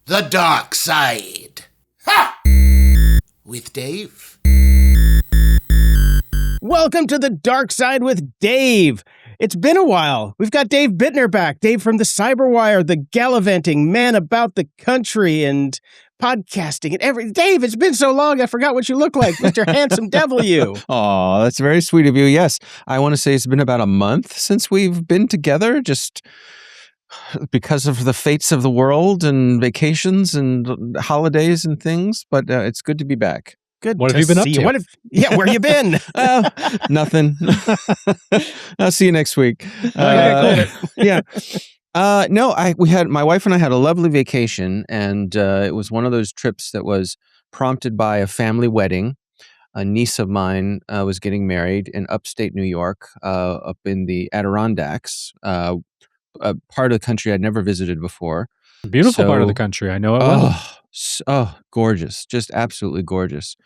The Darkside. Ha! With Dave. Welcome to The Darkside with Dave. It's been a while. We've got Dave Bittner back. Dave from the Cyberwire, the gallivanting man about the country and podcasting and everything. Dave, it's been so long, I forgot what you look like, Mr. Handsome Devil you. Oh, that's very sweet of you. Yes, I want to say it's been about a month since we've been together, just because of the fates of the world and vacations and holidays and things. But it's good to be back. Good. What have you been up to? Where you been? Nothing. I'll see you next week. Yeah. No, my wife and I had a lovely vacation, and it was one of those trips that was prompted by a family wedding. A niece of mine was getting married in upstate New York, up in the Adirondacks, a part of the country I'd never visited before. Beautiful part of the country. I know it well. Gorgeous. Just absolutely gorgeous.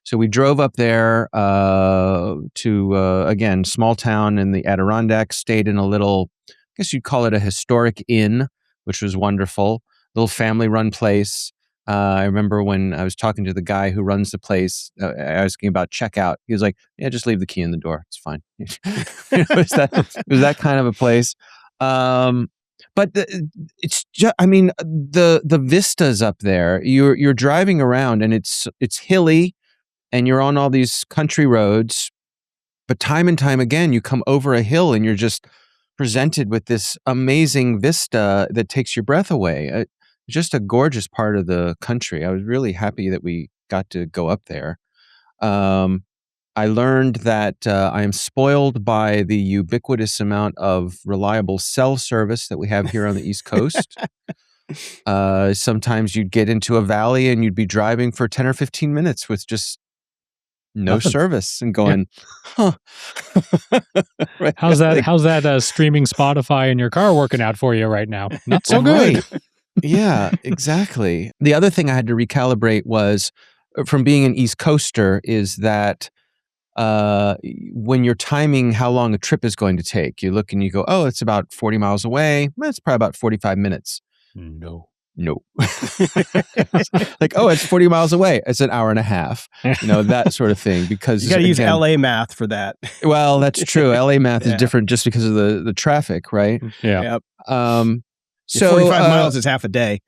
So we drove up there to, again, small town in the Adirondacks, stayed in a little, I guess you'd call it a historic inn, which was wonderful. Little family-run place. I remember when I was talking to the guy who runs the place, asking about checkout. He was like, "Yeah, just leave the key in the door. It's fine." It was that kind of a place. But it's just, I mean, the vistas up there. You're driving around and it's hilly, and you're on all these country roads. But time and time again, you come over a hill and you're just presented with this amazing vista that takes your breath away. Just a gorgeous part of the country. I was really happy that we got to go up there. I learned that I am spoiled by the ubiquitous amount of reliable cell service that we have here on the East Coast. Sometimes you'd get into a valley and you'd be driving for 10 or 15 minutes with just no service and going, huh. Right? How's that streaming Spotify in your car working out for you right now? Not so good. Right. Yeah, exactly. The other thing I had to recalibrate was, from being an East Coaster, is that when you're timing how long a trip is going to take, you look and you go, oh, it's about 40 miles away. Well, it's probably about 45 minutes. No. Like, oh, it's 40 miles away. It's an hour and a half. That sort of thing. Because you got to use LA math for that. Well, that's true. LA math is different just because of the traffic, right? Yeah. Yep. So 45 miles is half a day.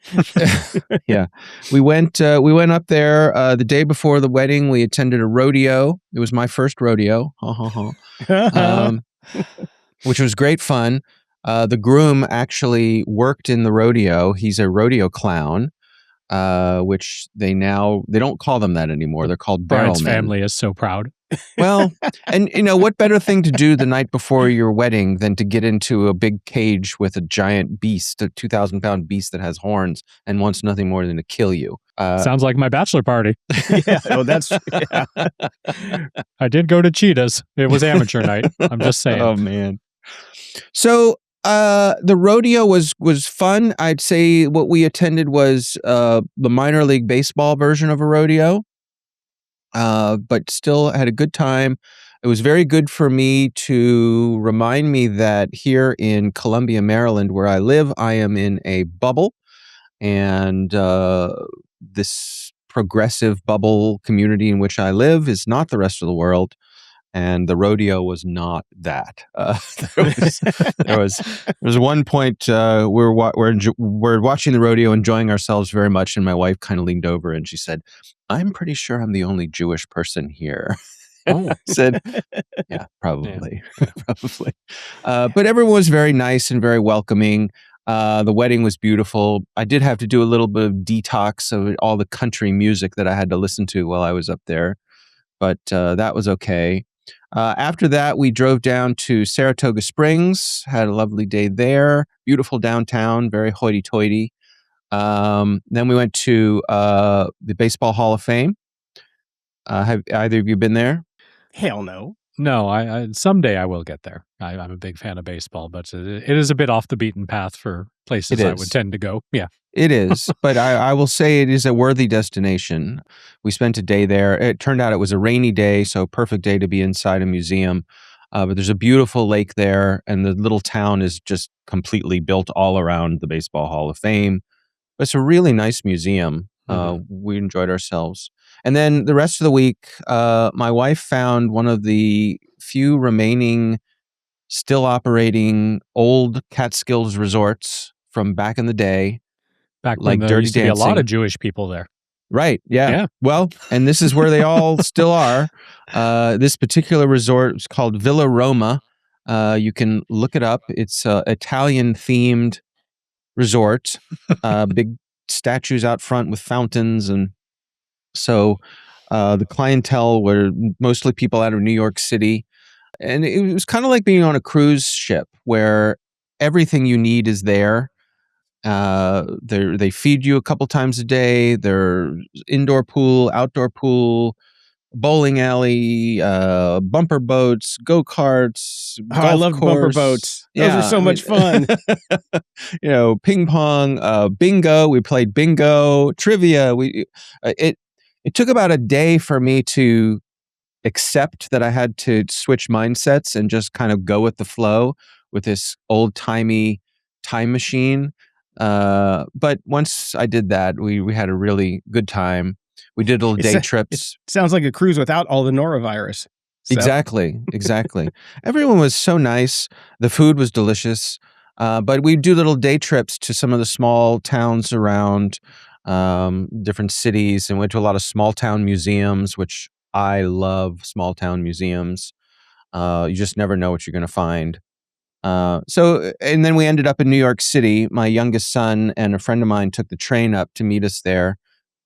Yeah. We went up there the day before the wedding. We attended a rodeo. It was my first rodeo. Which was great fun. The groom actually worked in the rodeo. He's a rodeo clown, which they don't call them that anymore. They're called Brian's barrelmen. family is so proud. Well, and what better thing to do the night before your wedding than to get into a big cage with a giant beast, a 2,000-pound beast that has horns and wants nothing more than to kill you. Sounds like my bachelor party. Yeah, that's. Yeah. I did go to Cheetahs. It was amateur night. I'm just saying. Oh man. So the rodeo was fun. I'd say what we attended was the minor league baseball version of a rodeo. But still had a good time. It was very good for me to remind me that here in Columbia, Maryland, where I live, I am in a bubble, and this progressive bubble community in which I live is not the rest of the world. And the rodeo was not that. There was one point we're watching the rodeo, enjoying ourselves very much, and my wife kind of leaned over and she said, "I'm pretty sure I'm the only Jewish person here." I said, "Yeah, probably, probably." But everyone was very nice and very welcoming. The wedding was beautiful. I did have to do a little bit of detox of all the country music that I had to listen to while I was up there, but that was okay. After that, we drove down to Saratoga Springs, had a lovely day there. Beautiful downtown, very hoity-toity. Then we went to the Baseball Hall of Fame. Have either of you been there? Hell no. No, I someday I will get there. I'm a big fan of baseball, but it is a bit off the beaten path for places I would tend to go. Yeah. It is, but I will say it is a worthy destination. We spent a day there. It turned out it was a rainy day, so perfect day to be inside a museum. But there's a beautiful lake there, and the little town is just completely built all around the Baseball Hall of Fame. It's a really nice museum. We enjoyed ourselves. And then the rest of the week, my wife found one of the few remaining still operating old Catskills resorts from back in the day. Back like when there Dirty used to Dancing. be a lot of Jewish people there. Right. Yeah. Yeah. Well, and this is where they all still are. This particular resort is called Villa Roma. You can look it up. It's an Italian-themed resort. Big statues out front with fountains. And so the clientele were mostly people out of New York City. And it was kind of like being on a cruise ship where everything you need is there. They feed you a couple times a day. There's indoor pool, outdoor pool, bowling alley, bumper boats, go-karts, golf I loved course. bumper boats. Those were so much fun. Ping pong, bingo. We played bingo, trivia. It took about a day for me to accept that I had to switch mindsets and just kind of go with the flow with this old-timey time machine. But once I did that, we had a really good time. We did little day trips. It sounds like a cruise without all the norovirus. So. Exactly. Everyone was so nice. The food was delicious. But we do little day trips to some of the small towns around different cities, and went to a lot of small town museums, which I love small town museums. You just never know what you're going to find. And then we ended up in New York City. My youngest son and a friend of mine took the train up to meet us there.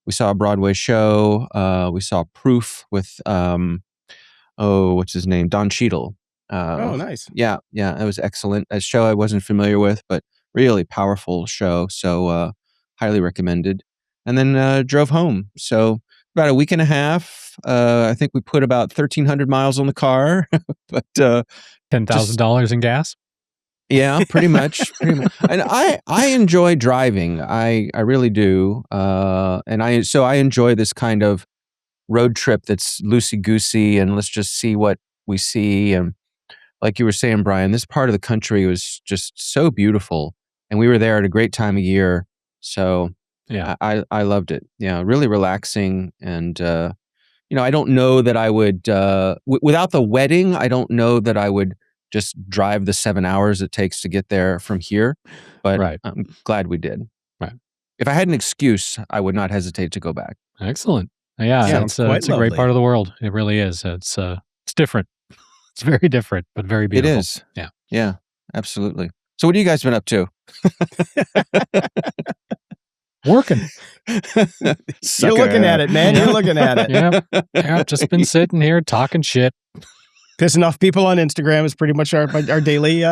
We saw a Broadway show. We saw Proof with, what's his name? Don Cheadle. Nice. Yeah. It was excellent. A show I wasn't familiar with, but really powerful show. So highly recommended. And then drove home. So about a week and a half. I think we put about 1,300 miles on the car. But $10,000 in gas? Yeah, pretty much. And I enjoy driving. I really do. And I enjoy this kind of road trip that's loosey-goosey, and let's just see what we see. And like you were saying, Brian, this part of the country was just so beautiful, and we were there at a great time of year. So yeah, I loved it. Yeah, really relaxing. And I don't know that I would without the wedding, I don't know that I would just drive the 7 hours it takes to get there from here. But Right. I'm glad we did. Right. If I had an excuse, I would not hesitate to go back. Excellent. Yeah, it's a great part of the world. It really is. It's different. It's very different, but very beautiful. It is. Yeah. Yeah, absolutely. So what have you guys been up to? Working. You're looking at it, man. You're looking at it. Yeah. I've just been sitting here talking shit. Pissing off people on Instagram is pretty much our daily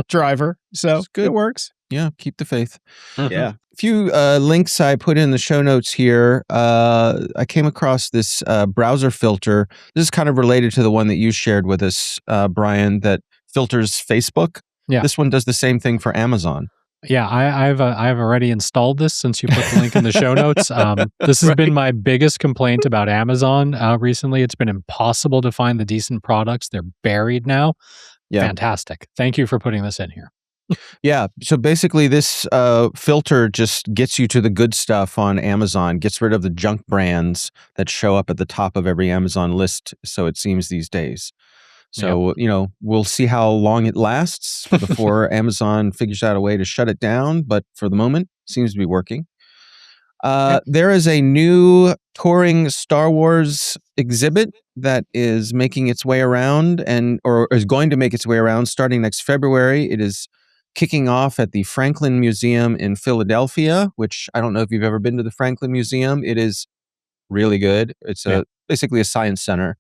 driver. So it works. Yeah, keep the faith. Yeah. A few links I put in the show notes here. I came across this browser filter. This is kind of related to the one that you shared with us, Brian, that filters Facebook. Yeah. This one does the same thing for Amazon. Yeah, I've already installed this since you put the link in the show notes. This has been my biggest complaint about Amazon recently. It's been impossible to find the decent products. They're buried now. Yeah. Fantastic. Thank you for putting this in here. Yeah. So basically this filter just gets you to the good stuff on Amazon, gets rid of the junk brands that show up at the top of every Amazon list, so it seems these days. So, we'll see how long it lasts before Amazon figures out a way to shut it down. But for the moment, it seems to be working. There is a new touring Star Wars exhibit that is making its way around or is going to make its way around starting next February. It is kicking off at the Franklin Museum in Philadelphia, which I don't know if you've ever been to the Franklin Museum. It is really good. It's basically a science center.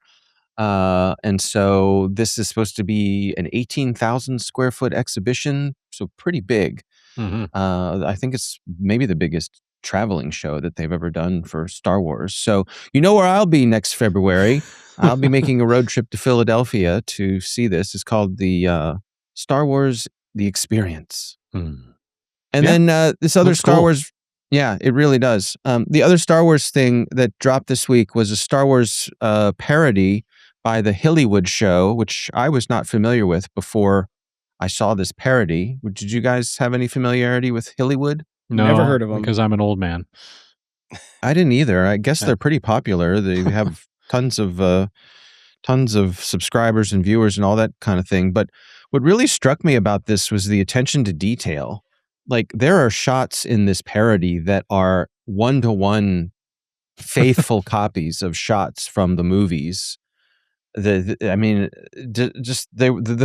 And so this is supposed to be an 18,000 square foot exhibition, so pretty big. Mm-hmm. I think it's maybe the biggest traveling show that they've ever done for Star Wars. So where I'll be next February. I'll be making a road trip to Philadelphia to see this. It's called the Star Wars The Experience. And then this other Star Wars... Yeah, it really does. The other Star Wars thing that dropped this week was a Star Wars parody by the Hillywood show, which I was not familiar with before I saw this parody. Did you guys have any familiarity with Hillywood? No, Never heard of them. because I'm an old man. I didn't either. I guess Yeah. they're pretty popular. They have tons of subscribers and viewers and all that kind of thing. But what really struck me about this was the attention to detail. Like, there are shots in this parody that are 1-to-1 faithful copies of shots from the movies. The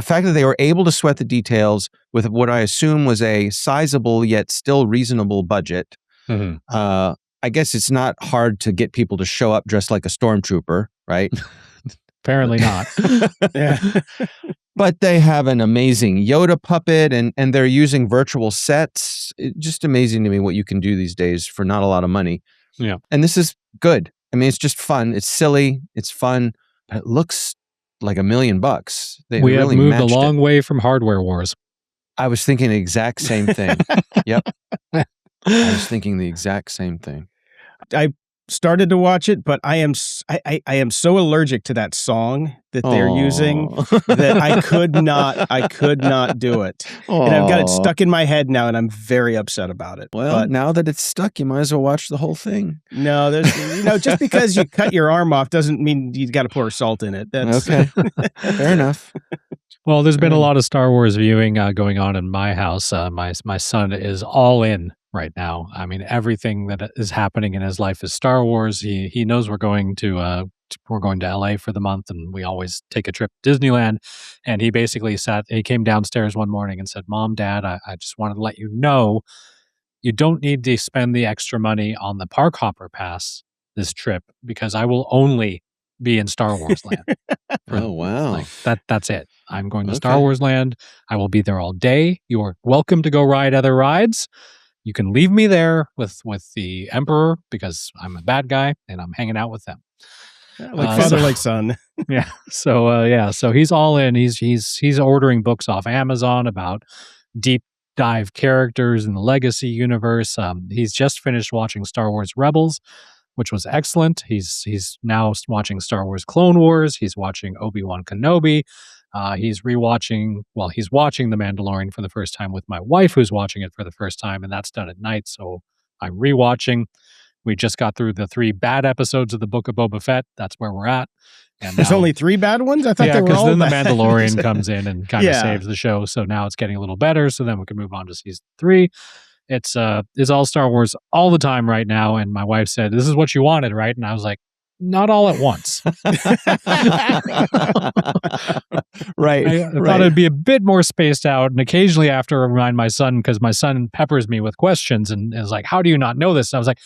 fact that they were able to sweat the details with what I assume was a sizable yet still reasonable budget. Mhm. I guess it's not hard to get people to show up dressed like a stormtrooper, right? Apparently not. Yeah. But they have an amazing Yoda puppet, and they're using virtual sets. It's just amazing to me what you can do these days for not a lot of money. Yeah. And this is good. I mean, it's just fun. It's silly. It's fun. But it looks like $1 million. They We have really moved a matched long it. way from Hardware Wars. I was thinking the exact same thing. Yep. I was thinking the exact same thing. I started to watch it, but I am so allergic to that song that they're using that I could not do it. And I've got it stuck in my head now, and I'm very upset about it. Well, but now that it's stuck, you might as well watch the whole thing. no, there's just because you cut your arm off doesn't mean you got to pour salt in it. That's Okay. Fair enough. Well, there's been a lot of Star Wars viewing going on in my house. My son is all in right now. I mean, everything that is happening in his life is Star Wars. He knows we're going to LA for the month, and we always take a trip to Disneyland. And he basically he came downstairs one morning and said, "Mom, Dad, I just wanted to let you know you don't need to spend the extra money on the Park Hopper Pass this trip because I will only be in Star Wars Land." Oh, wow. Like that's it. I'm going to Okay. Star Wars Land. I will be there all day. You are welcome to go ride other rides. You can leave me there with the Emperor because I'm a bad guy and I'm hanging out with them. like father, like son. Yeah. So he's all in. He's ordering books off Amazon about deep dive characters in the Legacy universe. He's just finished watching Star Wars Rebels, which was excellent. He's now watching Star Wars Clone Wars. He's watching Obi-Wan Kenobi. He's watching The Mandalorian for the first time with my wife, who's watching it for the first time, and that's done at night. So I'm rewatching. We just got through the 3 bad episodes of the Book of Boba Fett. That's where we're at. And There's now, only 3 bad ones? I thought yeah, they were because all then the bad. Mandalorian comes in and kind of Yeah. saves the show. So now it's getting a little better. So then we can move on to season 3. It's all Star Wars all the time right now. And my wife said, "This is what you wanted, right?" And I was like, "Not all at once." Right. I thought it'd be a bit more spaced out, and occasionally I have to remind my son because my son peppers me with questions and is like, "How do you not know this?" And I was like,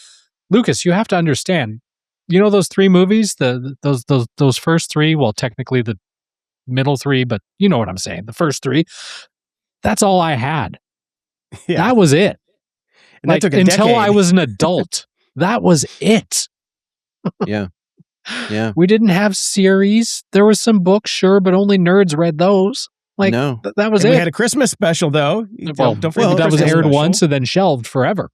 "Lucas, you have to understand. You know those 3 movies, those first 3. Well, technically the middle 3, but you know what I'm saying. The first 3. That's all I had. Yeah. That was it. And that took a until decade. I was an adult. That was it. Yeah. Yeah. We didn't have series. There was some books, sure, but only nerds read those. Like No. that was And it. we had a Christmas special, though. Well, Don't forget the that was Christmas aired special. once and then shelved forever.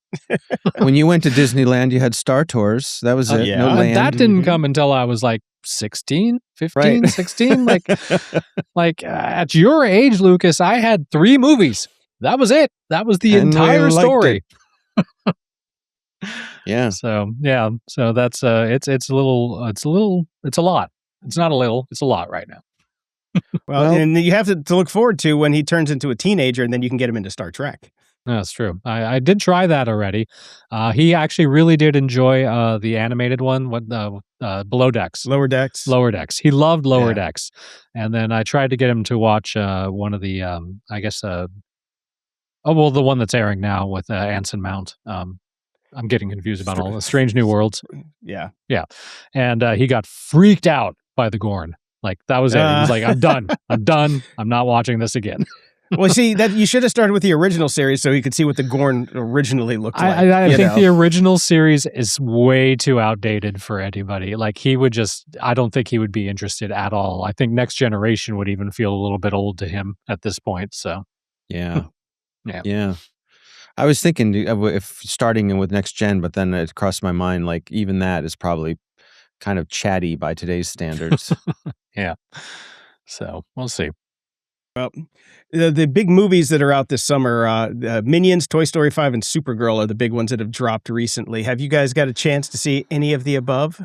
When you went to Disneyland, you had Star Tours. That was it. yeah. No And land. That didn't Mhm. come until I was like 16, 15, Right. 16. Like at your age, Lucas, I had 3 movies. That was it. That was the And I entire liked story. Yeah. So yeah, so that's it's a lot. It's not a little, it's a lot right now. Well, Well- and you have to look forward to when he turns into a teenager, and then you can get him into Star Trek. That's true. I did try that already. He actually really did enjoy the animated one, Below Decks. Lower Decks. Lower Decks. He loved Lower Yeah. Decks. And then I tried to get him to watch one of the the one that's airing now with Anson Mount. I'm getting confused about all the Strange New Worlds. Yeah. And he got freaked out by the Gorn. Like that was it. He was like, "I'm done. I'm done. I'm not watching this again." Well, see, that you should have started with the original series so you could see what the Gorn originally looked like. I you think know? the original series is way too outdated for anybody. Like I don't think he would be interested at all. I think Next Generation would even feel a little bit old to him at this point. So Yeah. Yeah. Yeah. I was thinking of if starting with next gen, but then it crossed my mind, like even that is probably kind of chatty by today's standards. yeah. So we'll see. Well, the big movies that are out this summer, Minions, Toy Story 5, and Supergirl are the big ones that have dropped recently. Have you guys got a chance to see any of the above?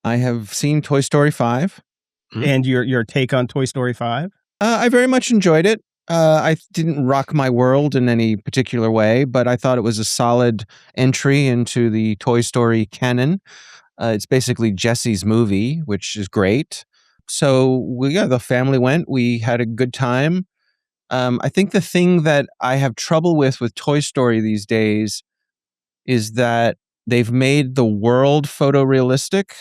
I have seen Toy Story 5. And your take on Toy Story 5? I very much enjoyed it. I didn't rock my world in any particular way, but I thought it was a solid entry into the Toy Story canon. It's basically Jesse's movie, which is great. So the family went. We had a good time. I think the thing that I have trouble with Toy Story these days is that they've made the world photorealistic.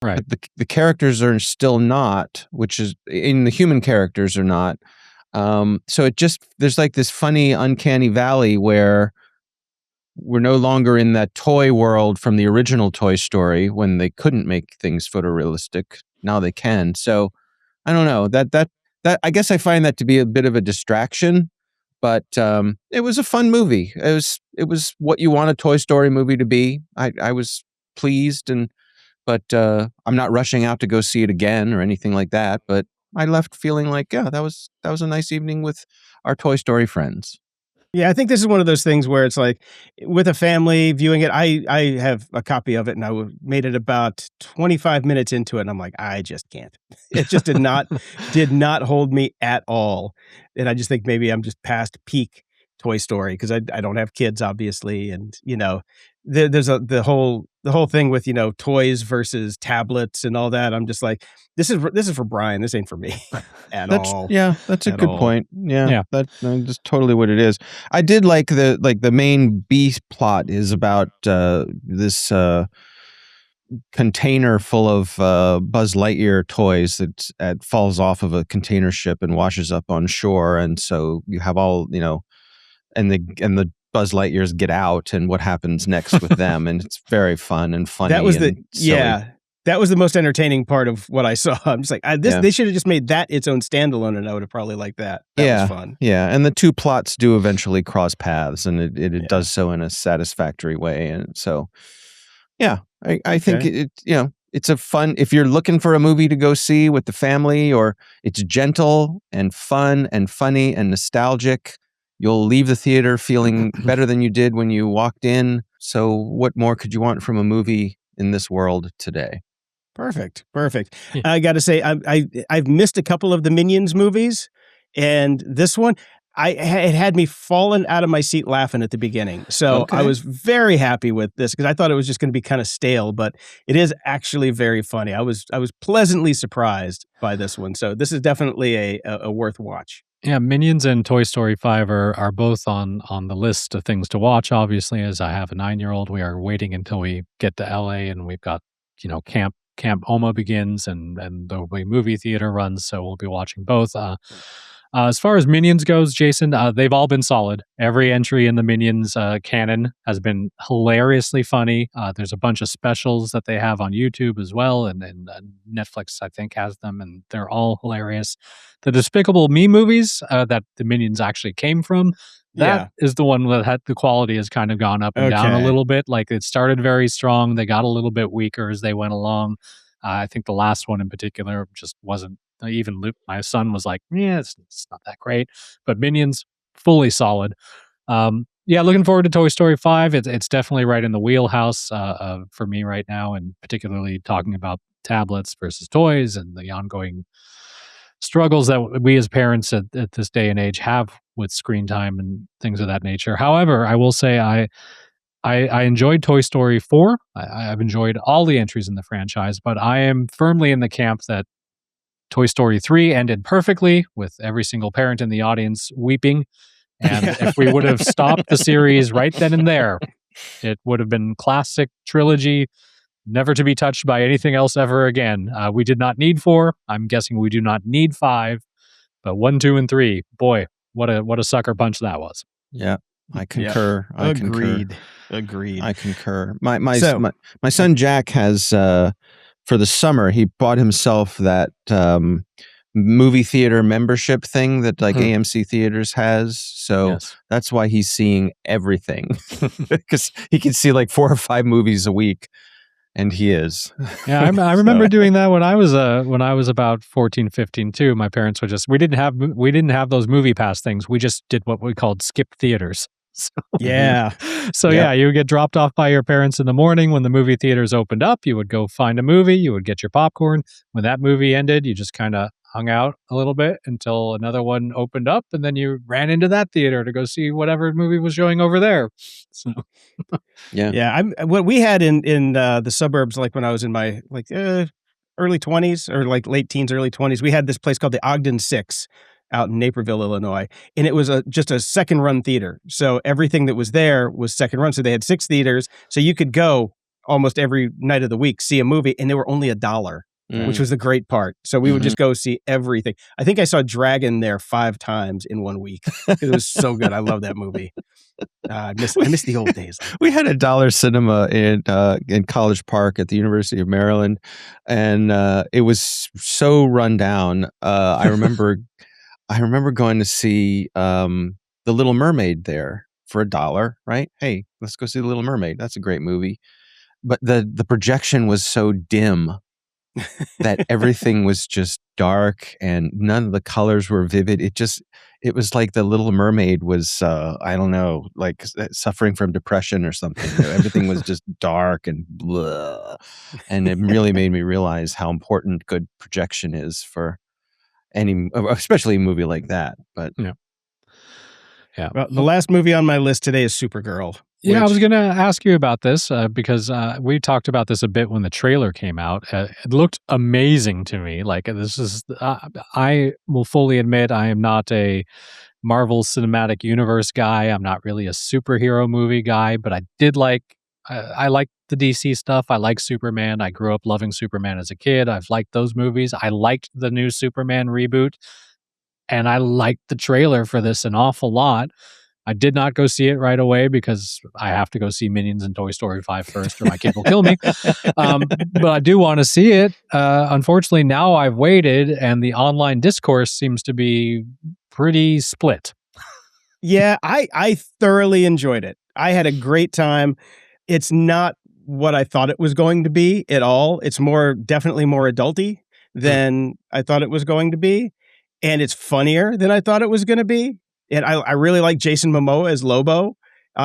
Right. But the characters are still not, which is in the human characters are not. So there's like this funny uncanny valley where we're no longer in that toy world from the original Toy Story when they couldn't make things photorealistic. Now they can. So I don't know that I guess I find that to be a bit of a distraction, but it was a fun movie. It was what you want a Toy Story movie to be. I was pleased but I'm not rushing out to go see it again or anything like that. But I left feeling like, yeah, that was a nice evening with our Toy Story friends. Yeah, I think this is one of those things where it's like with a family viewing it. I have a copy of it, and I made it about 25 minutes into it, and I'm like, I just can't. It just did not hold me at all. And I just think maybe I'm just past peak Toy Story because I don't have kids, obviously, and there's the whole thing with toys versus tablets and all that. I'm just like, this is for Brian. This ain't for me at all. Yeah, that's a At good all. point. Yeah, that's just totally what it is. I did like the main B plot is about this container full of Buzz Lightyear toys that falls off of a container ship and washes up on shore, and so you have all and the Buzz Lightyears get out and what happens next with them, and it's very fun and funny. That was silly. That was the most entertaining part of what I saw. I'm just like, they should have just made that its own standalone, and I would have probably liked that. That was fun. Yeah, and the two plots do eventually cross paths, and it does so in a satisfactory way, and so I think it's a fun, if you're looking for a movie to go see with the family, or it's gentle and fun and funny and nostalgic. You'll leave the theater feeling better than you did when you walked in. So what more could you want from a movie in this world today? Perfect. Yeah. I got to say, I've missed a couple of the Minions movies, and this one, it had me falling out of my seat laughing at the beginning. So I was very happy with this because I thought it was just going to be kind of stale, but it is actually very funny. I was pleasantly surprised by this one. So this is definitely a worth watch. Yeah, Minions and Toy Story 5 are both on the list of things to watch. Obviously, as I have a 9-year-old, we are waiting until we get to LA, and we've got Camp Oma begins, and the way movie theater runs, so we'll be watching both. As far as Minions goes, Jason, they've all been solid. Every entry in the Minions canon has been hilariously funny. There's a bunch of specials that they have on YouTube as well, and Netflix, I think, has them, and they're all hilarious. The Despicable Me movies that the Minions actually came from, that is the one that the quality has kind of gone up and down a little bit. Like, it started very strong. They got a little bit weaker as they went along. I think the last one in particular just wasn't, even Luke, my son, was like, yeah, it's not that great. But Minions, fully solid. Looking forward to Toy Story 5. It's definitely right in the wheelhouse for me right now, and particularly talking about tablets versus toys and the ongoing struggles that we as parents at this day and age have with screen time and things of that nature. However, I will say I enjoyed Toy Story 4. I've enjoyed all the entries in the franchise, but I am firmly in the camp that Toy Story 3 ended perfectly, with every single parent in the audience weeping. And if we would have stopped the series right then and there, it would have been classic trilogy, never to be touched by anything else ever again. We did not need 4. I'm guessing we do not need 5. But 1, 2, and 3, boy, what a sucker punch that was. Yeah. I concur. Yeah. Agreed. I concur. My son Jack has for the summer, he bought himself that movie theater membership thing that AMC Theaters has. So that's why he's seeing everything, because he can see like 4 or 5 movies a week. And he is. Yeah, I remember doing that when I was about 14, 15 too. My parents would we didn't have those movie pass things. We just did what we called skip theaters. So, Yeah. so Yep. yeah, you would get dropped off by your parents in the morning when the movie theaters opened up. You would go find a movie. You would get your popcorn. When that movie ended, you just kind of hung out a little bit until another one opened up, and then you ran into that theater to go see whatever movie was showing over there. So. Yeah. What we had in the suburbs, like when I was in my early 20s or like late teens, early 20s, we had this place called the Ogden Six out in Naperville, Illinois, and it was just a second run theater. So everything that was there was second run. So they had 6 theaters, so you could go almost every night of the week, see a movie, and they were only $1, which was the great part. So we would just go see everything. I think I saw Dragon there 5 times in 1 week. It was so good. I love that movie. I miss the old days. We had a $1 cinema in College Park at the University of Maryland, and it was so run down. I remember going to see The Little Mermaid there for $1. Right? Hey, let's go see The Little Mermaid. That's a great movie. But the projection was so dim that everything was just dark and none of the colors were vivid. It was like The Little Mermaid was, I don't know, like suffering from depression or something. Everything was just dark and blah. And it really made me realize how important good projection is for especially a movie like that. But yeah. Well, the last movie on my list today is Supergirl. Yeah, I was going to ask you about this because we talked about this a bit when the trailer came out. It looked amazing to me. Like this is, I will fully admit I am not a Marvel Cinematic Universe guy. I'm not really a superhero movie guy, but I did I like the DC stuff. I like Superman. I grew up loving Superman as a kid. I've liked those movies. I liked the new Superman reboot, and I liked the trailer for this an awful lot. I did not go see it right away because I have to go see Minions and Toy Story 5 first or my kid will kill me. But I do want to see it. Unfortunately, now I've waited and the online discourse seems to be pretty split. Yeah, I thoroughly enjoyed it. I had a great time. It's not what I thought it was going to be at all. It's definitely more adulty than I thought it was going to be. And it's funnier than I thought it was going to be. And I really like Jason Momoa as Lobo.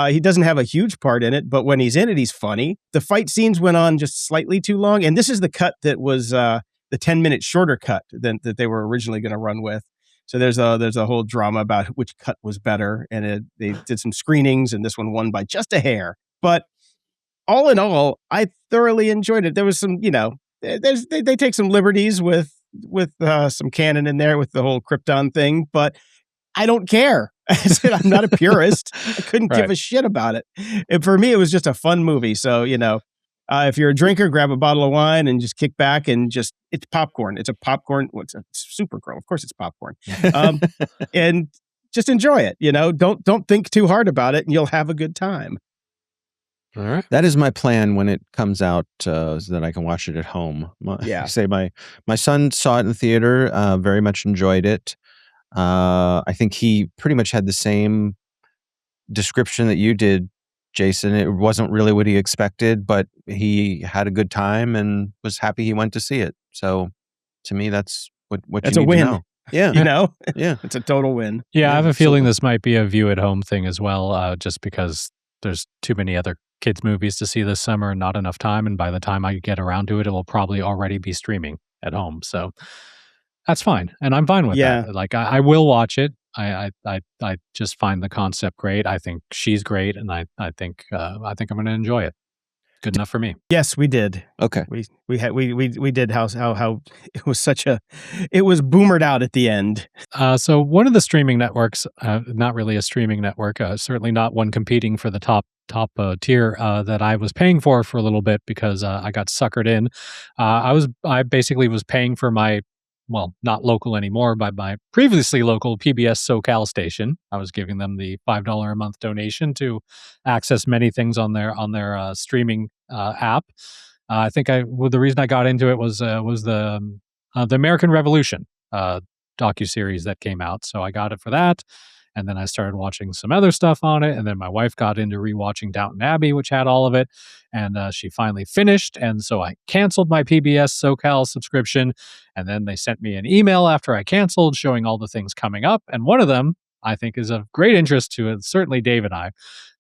He doesn't have a huge part in it, but when he's in it, he's funny. The fight scenes went on just slightly too long. And this is the cut that was the 10-minute shorter cut than that they were originally going to run with. So there's a whole drama about which cut was better. And they did some screenings, and this one won by just a hair. But all in all, I thoroughly enjoyed it. There was some, they take some liberties with some canon in there with the whole Krypton thing, but I don't care. I said, I'm not a purist. I couldn't give a shit about it. And for me, it was just a fun movie. So, if you're a drinker, grab a bottle of wine and just kick back and it's popcorn. It's a popcorn. What's a Supergirl? Of course it's popcorn. And just enjoy it. Don't think too hard about it and you'll have a good time. All right. That is my plan when it comes out, so that I can watch it at home. My son saw it in the theater, very much enjoyed it. I think he pretty much had the same description that you did, Jason. It wasn't really what he expected, but he had a good time and was happy he went to see it. So to me, that's what that's you need a win. to know. Yeah. Yeah. It's a total win. Yeah, I have a feeling this might be a view at home thing as well, just because there's too many other kids' movies to see this summer and not enough time. And by the time I get around to it, it will probably already be streaming at home. So that's fine. And I'm fine with that. Like I will watch it. I just find the concept great. I think she's great. And I think I'm going to enjoy it. Good enough for me. Yes, we did. Okay. We did how it was it was boomered out at the end. So one of the streaming networks, not really a streaming network, certainly not one competing for the top tier that I was paying for a little bit because I got suckered in. I basically was paying for my, well, not local anymore, by my previously local PBS SoCal station. I was giving them the $5 a month donation to access many things on their streaming app. I think the reason I got into it was the American Revolution docuseries that came out. So I got it for that. And then I started watching some other stuff on it. And then my wife got into rewatching Downton Abbey, which had all of it. And she finally finished. And so I canceled my PBS SoCal subscription. And then they sent me an email after I canceled showing all the things coming up. And one of them I think is of great interest to certainly Dave and I.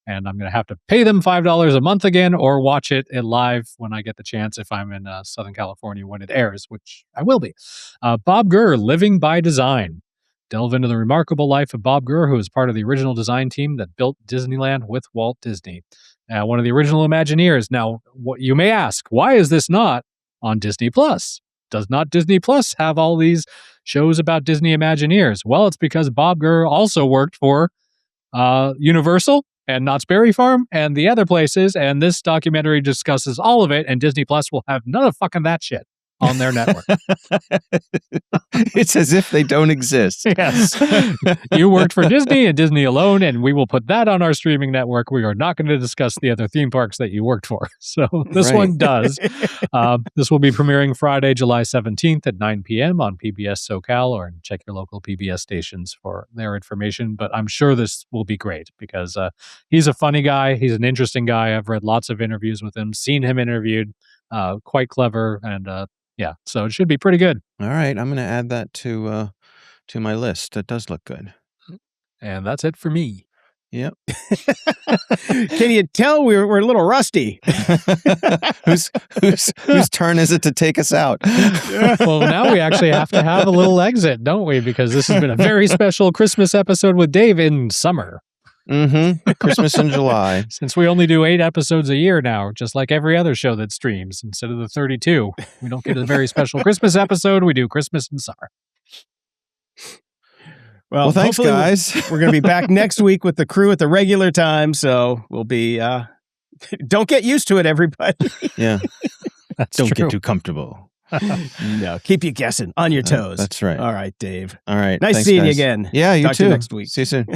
And I'm going to have to pay them $5 a month again or watch it live when I get the chance if I'm in Southern California when it airs, which I will be. Bob Gurr, Living by Design. Delve into the remarkable life of Bob Gurr, who is part of the original design team that built Disneyland with Walt Disney. One of the original Imagineers. Now, what you may ask, why is this not on Disney Plus? Does not Disney Plus have all these shows about Disney Imagineers? Well, it's because Bob Gurr also worked for Universal and Knott's Berry Farm and the other places, and this documentary discusses all of it, and Disney Plus will have none of fucking that shit on their network. It's as if they don't exist. Yes. You worked for Disney and Disney alone, and we will put that on our streaming network. We are not going to discuss the other theme parks that you worked for. So this one does. This will be premiering Friday, July 17th at 9 p.m. on PBS SoCal, or check your local PBS stations for their information. But I'm sure this will be great because he's a funny guy. He's an interesting guy. I've read lots of interviews with him, seen him interviewed, quite clever, and yeah, so it should be pretty good. All right, I'm going to add that to my list. That does look good. And that's it for me. Yep. Can you tell we're a little rusty? Whose turn is it to take us out? Well, now we actually have to have a little exit, don't we? Because this has been a very special Christmas episode with Dave in summer. Mm-hmm. Christmas in July. Since we only do 8 episodes a year now, just like every other show that streams, instead of the 32, we don't get a very special Christmas episode. We do Christmas in summer. Well, thanks, guys. We're going to be back next week with the crew at the regular time, so we'll be. Don't get used to it, everybody. Yeah, don't get too comfortable. No, keep you guessing on your toes. That's right. All right, Dave. All right. Nice thanks, seeing guys. you again. Yeah, you Talk too. to you next week. See you soon.